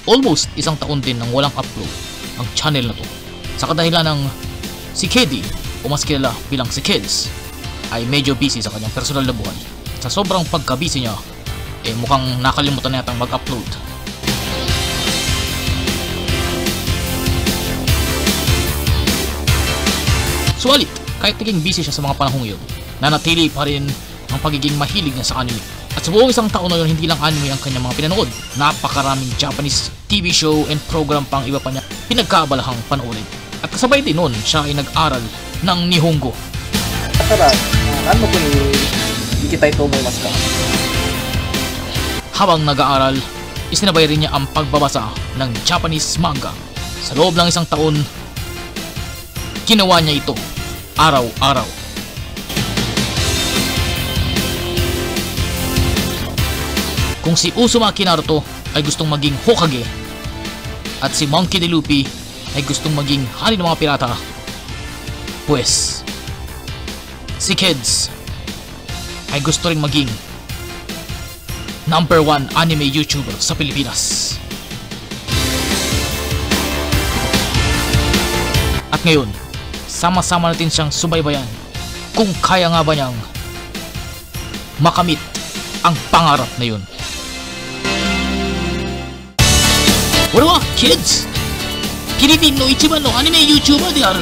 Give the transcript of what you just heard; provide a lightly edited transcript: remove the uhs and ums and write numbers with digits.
almost isang taon din nang walang upload ang channel na to sa kadahilan ng si Kedi o mas kilala bilang si Kids ay medyo busy sa kanyang personal na buhay. Sa sobrang pagka-busy niya, mukhang nakalimutan na yatang mag-upload. Suwalit, kahit naging busy siya sa mga panahong yun, nanatili pa rin ang pagiging mahilig niya sa anime. At sa buong isang taon na yun, hindi lang anime ang kanyang mga pinanood. Napakaraming Japanese TV show and program pang iba pa niya pinagkaabalahang panoorin. At kasabay din nun, siya ay nag-aral ng Nihongo. Habang nag-aaral, isinabay rin niya ang pagbabasa ng Japanese manga. Sa loob ng isang taon, ginawa niya ito araw-araw. Kung si Uzumaki Naruto ay gustong maging Hokage at si Monkey D. Luffy ay gustong maging hari ng mga pirata, pues si Kids ay gusto ring maging #1 anime YouTuber sa Pilipinas. At ngayon, sama-sama natin siyang subaybayan kung kaya nga ba niyang makamit ang pangarap na yun.俺は Kids フィリピンの一番のアニメ YouTuber である。